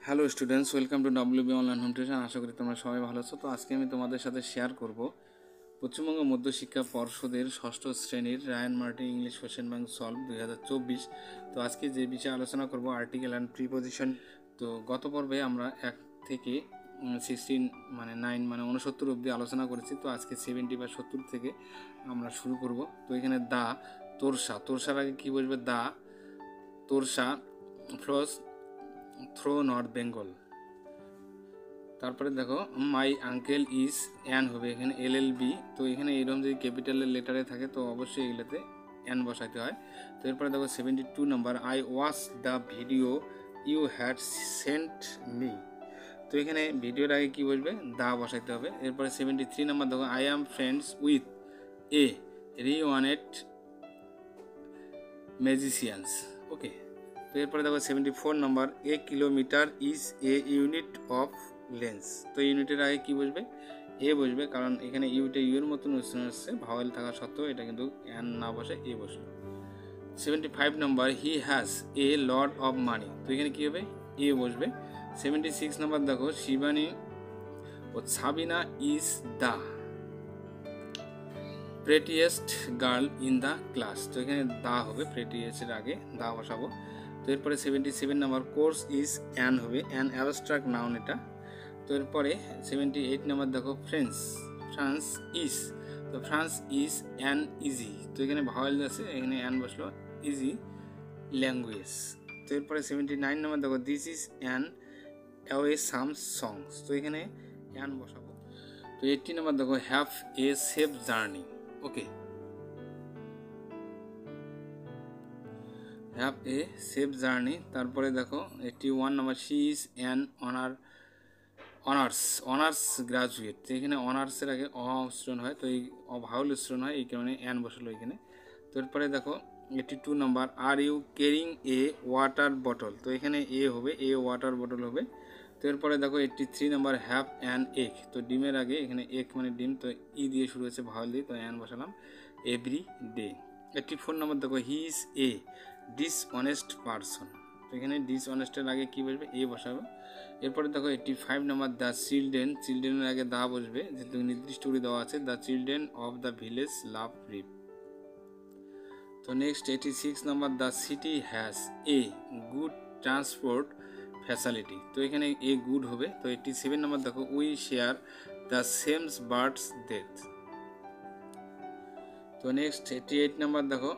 Hello students, welcome to WB online home tuition. আশা করি তোমরা সবাই ভালো আছো। তো আজকে আমি তোমাদের সাথে শেয়ার করব পশ্চিমবঙ্গ মধ্যশিক্ষা পর্ষদের ষষ্ঠ শ্রেণীর Ryan Martin English question bank solve 2024। তো আজকে যে বিষয়ে আলোচনা করব আর্টিকেল অ্যান্ড প্রিপোজিশন। তো গত পর্বে আমরা 1 থেকে 16 মানে 9 মানে 69 অবধি আলোচনা করেছি। তো আজকে 70 বা 70 থেকে আমরা শুরু করব। তো এখানে দা, তোরসার আগে কী বসবে? The, Torsa flows through north Bengal. তারপরে দেখো মাই আঙ্কেল ইজ অ্যান হবে, এখানে LLB। তো এখানে এরকম যদি ক্যাপিটালের লেটারে থাকে তো অবশ্যই এগুলোতে অ্যান বসাইতে হয়। তো এরপরে দেখো 72 number, I watch the video you had sent me. তো এখানে ভিডিওর আগে কী বসবে? দা বসাইতে হবে। এরপরে 73 নাম্বার দেখো, I am friends with a renowned magicians. Okay. তো এরপরে দেখো 74 number, a kilometre is a unit of length. তো ইউনিটের আগে কি বসবে? এ বসবে, কারণ এখানে ইউটা ইউর মতন উচ্চারণ আসছে, ভাওয়েল থাকা সত্ত্বেও এটা কিন্তু অ্যান না বসে এ বসবে। 75 number, he has a lot of money. তো এখানে কি হবে? এ বসবে। 76 নাম্বার দেখো, শিবানী ও Sabina is the prettiest girl in the class. তো এখানে দা হবে, প্রেটিয়েস্টের আগে দা বসাবো। তো এরপরে 77 নাম্বার, কোর্স ইজ অ্যান হবে, অ্যান অ্যাবস্ট্রাক্ট নাউন এটা। তো এরপরে 78 নাম্বার দেখো, ফ্রান্স ইজ। তো ফ্রান্স ইজ অ্যান ইজি। তো এখানে ভাওয়েল আছে, এখানে অ্যান বসলো, ইজি ল্যাঙ্গুয়েজ। তো এরপরে 79 নাম্বার দেখো, দিস ইজ অ্যান অ্যাওয়ে সাম সংস। তো এখানে অ্যান বসাবো। তো 80 নাম্বার দেখো, have a safe journey. Okay, have a safe journey. তারপরে দেখো 81 number, she is an honours graduate. তো এখানে অনার্সের আগে উচ্চারণ হয়, তো এই ভাউল উচ্চারণ হয়, এই কারণে অ্যান বসালো এখানে। তো এরপরে দেখো 82 number, are you carrying a water bottle. তো এখানে এ হবে, এ ওয়াটার বটল হবে। তো এরপরে দেখো 83 নাম্বার, হ্যাভ অ্যান এগ। তো ডিমের আগে এখানে এগ মানে ডিম, তো ই দিয়ে শুরু হয়েছে, ভাউল দিয়ে, তো অ্যান বসালাম, এভরি ডে। 84 নাম্বার দেখো, হি ইজ এ ডিসঅনেস্ট পারসন। তো এখানে ডিসঅনেস্টের আগে কী বসবে? এ বসাবো। এরপরে দেখো 85 নাম্বার, দ্য চিলড্রেনের আগে দা বসবে, যেহেতু নির্দিষ্ট করে দেওয়া আছে, the children of the village love rip. তো next 86 number, the city has a good transport facility. তো এখানে এ গুড হবে। তো 87 নাম্বার দেখো, we share the sames birds death. তো নেক্সট 88 নাম্বার দেখো,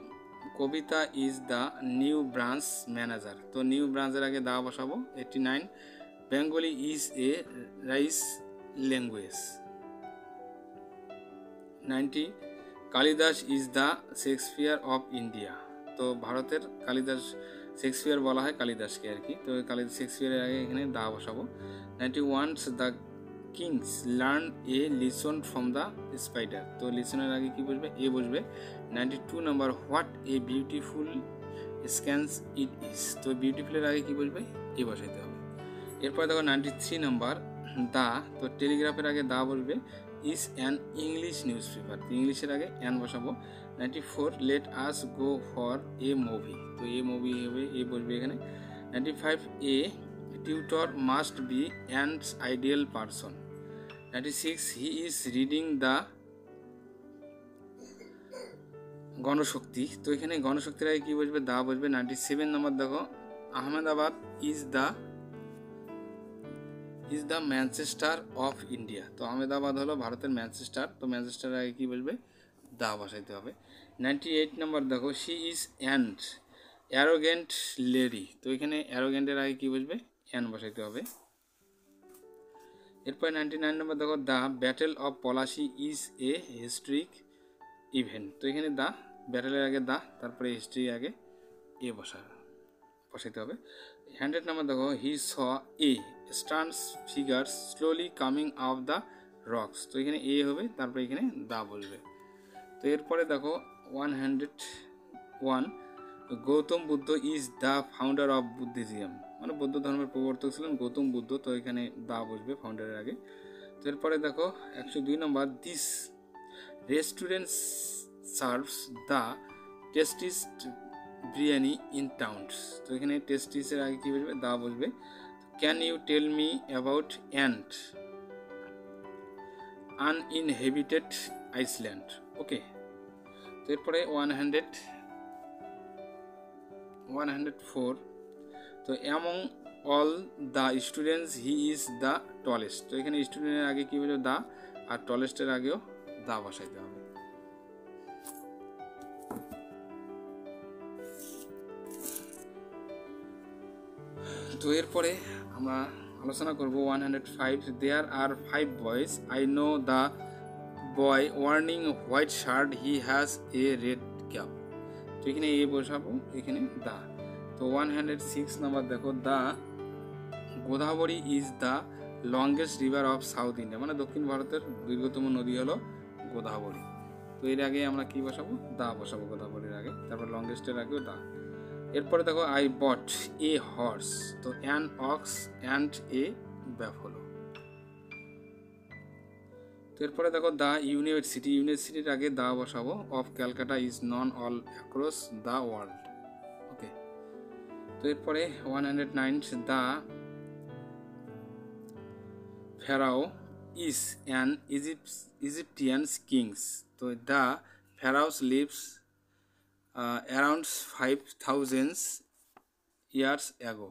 Kavita is the new branch manager. তো new ব্রাঞ্চের আগে দা বসাবো। 89, Bengali is a rice language. 90, Kalidas is the Shakespeare of India. তো ভারতের কালিদাস, শেক্সপিয়ার বলা হয় কালিদাসকে আর কি। তো শেক্সপিয়ারের আগে এখানে দা বসাবো। 91, the kings learn a lesson from the spider. তো লিসনের আগে কি বসবে? এ বসবে। 92 number, what a beautiful scans it is. তো বিউটিফুলের আগে কি বসবে? এ বসাইতে হবে। এরপরে দেখো 93 নাম্বার, দা। তো টেলিগ্রাফের আগে দা বসবে, is an English newspaper. তো ইংলিশের আগে অ্যান বসাবো। 94, let us go for a movie. তো এ মুভি হবে, এ বসবে এখানে। 95, a tutor must be an ideal person. 96, he is reading the Ganashakti. তো এখানে গণশক্তির আগে কি বসবে? দা বসবে। 97 নাম্বার দেখো, Ahmedabad is the Manchester of India. তো আহমেদাবাদ হলো ভারতের ম্যানচেস্টার। তো ম্যানচেস্টারের আগে কি বসবে? দা বসাইতে হবে। 98 নাম্বার দেখো, she is an arrogant lady. তো এখানে অ্যারোগেন্টের আগে কি বসবে? অ্যান বসাইতে হবে। এরপর 99 নম্বর দেখো, the battle of Palashi is a historic event. তো এখানে দা, ব্যাটেলের আগে দা, তারপরে হিস্ট্রি আগে এ বসাইতে হবে। 100 নম্বর দেখো, he saw a strange figures slowly coming up the rocks. তো এখানে এ হবে, তারপরে এখানে দা বসবে। তো এরপরে দেখো 101, Gautam Buddha is the founder of Buddhism. মানে বৌদ্ধ ধর্মের প্রবর্তক ছিলেন গৌতম বুদ্ধ। তো এখানে দা বসবে ফাউন্ডারের আগে। তো এরপরে দেখো 102 number, this restaurant serves the tastiest biryani in town. তো এখানে টেস্টিসের আগে কী বসবে? দা বসবে। Can you tell me about and uninhabited island. Okay, তো এরপরে 104, তো among all the students he is the tallest. তো এখানে স্টুডেন্টের আগে কী বলবে দা, আর টলেস্টের আগেও দা বসাইতে হবে। তো এরপরে আমরা আলোচনা করব 105, দেয়ার আর 5 boys, I know the boy warning white shirt, he has a red cap. তো এখানে এ বসাবো, এখানে দা। তো 106 নাম্বার দেখো, the Godavari is the longest river of south India, মানে দক্ষিণ ভারতের দীর্ঘতম নদী হলো গোদাবরী। তো এর আগে আমরা কি বসাবো, দা বসাবো গোদাবরীর আগে, তারপর লংগেস্টের আগেও দা। এরপরে দেখো, আই বট এ হর্স, তো an ox and a buffalo. তো এরপরে দেখো, দ্য ইউনিভার্সিটির আগে দা বসাবো, of Calcutta is known all across the world. Okay, তো এরপরে 109, the pharaoh is an Egyptian kings. তো the pharaohs lives around 5000 years ago.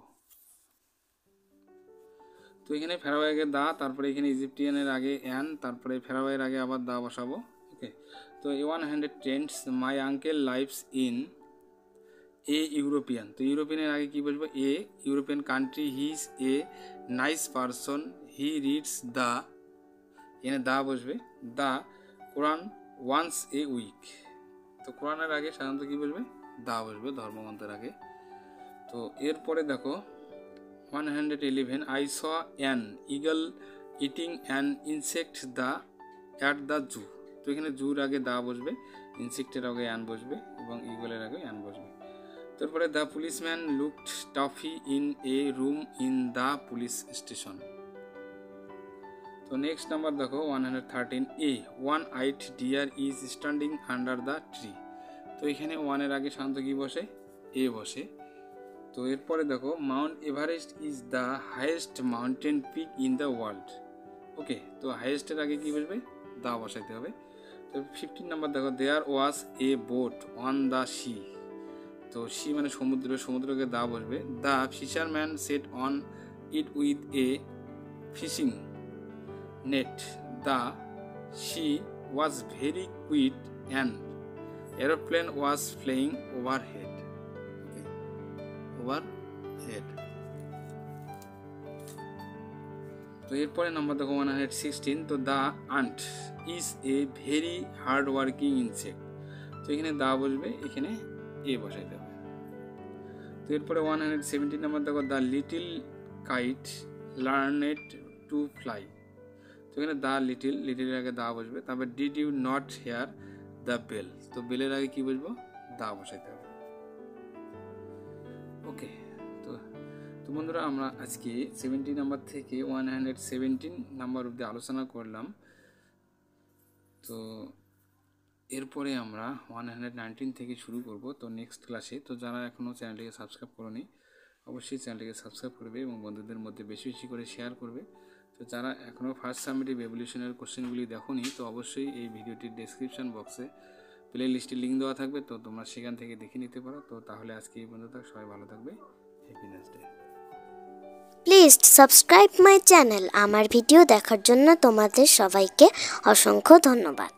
তো এখানে ফেরাওয়ের আগে দা, তারপরে এখানে ইজিপ্টিয়ানের আগে অ্যান, তারপরে ফেরাওয়ের আগে আবার দা বসাবো। ওকে, তো 110, my uncle lives in a European. তো ইউরোপিয়ানের আগে কি বলবো, a European country, he is a nice person, he reads the, এখানে দা বসবে, the Quran once a week. তো কোরআনের আগে সাধারণত কি বলবে, দা বসবে ধর্মগ্রন্থের আগে। তো এরপরে দেখো 111, I saw an eagle eating an insect the at the zoo. তো এখানে জুর আগে দা বসবে, ইনসেক্টের আগে অ্যান বসবে এবং ইগলের আগে অ্যান বসবে। তারপরে the policeman looked toffee in a room in the police station. তো নেক্সট নাম্বার দেখো 113, a one eyed deer is standing under the tree. তো এখানে ওয়ানের আগে সাধারণত কি বসে, এ বসে। তো এরপরে দেখো, Mount Everest is the highest mountain peak in the world. Okay, তো হাইয়েস্টের আগে কি বসবে, দা বসাইতে হবে। তো 15 নাম্বার দেখো, there was a boat on the sea. তো সি মানে সমুদ্রকে দা বসবে, the fisherman sat on it with a fishing net, the sea was very quiet and aeroplane was flying overhead. Overhead. তো এরপরে নাম্বার দেখো 116, তো the ant is a very hard working insect. তো এখানে দা বসবে, এখানে এ বসাইতে হবে। তো এরপরে 117 নাম্বার দেখো, the little kite learned to fly. তো এখানে দ্য লিটিলের আগে দা বসবে, তারপর did you not hear the bell. তো বেলের আগে কি বসবো, দা বসাইতে হবে। ওকে, তো বন্ধুরা আমরা আজকে 70 নাম্বার থেকে 117 নাম্বার অবধি আলোচনা করলাম। তো এরপরে আমরা 119 থেকে শুরু করব, তো নেক্সট ক্লাসে। তো যারা এখনও চ্যানেলটিকে সাবস্ক্রাইব করোনি অবশ্যই চ্যানেলটিকে সাবস্ক্রাইব করবে এবং বন্ধুদের মধ্যে বেশি বেশি করে শেয়ার করবে। তো যারা এখনও ফার্স্ট সামেটিভ এভলিউশনের কোশ্চেনগুলি দেখোনি, তো অবশ্যই এই ভিডিওটির ডেসক্রিপশন বক্সে প্লে লিস্টের লিঙ্ক দেওয়া থাকবে, তো তোমরা সেখান থেকে দেখে নিতে পারো। তো তাহলে আজকে এই পর্যন্ত, সবাই ভালো থাকবে, happiness day. Please subscribe my channel. আমার ভিডিও দেখার জন্য তোমাদের সবাইকে অসংখ্য ধন্যবাদ।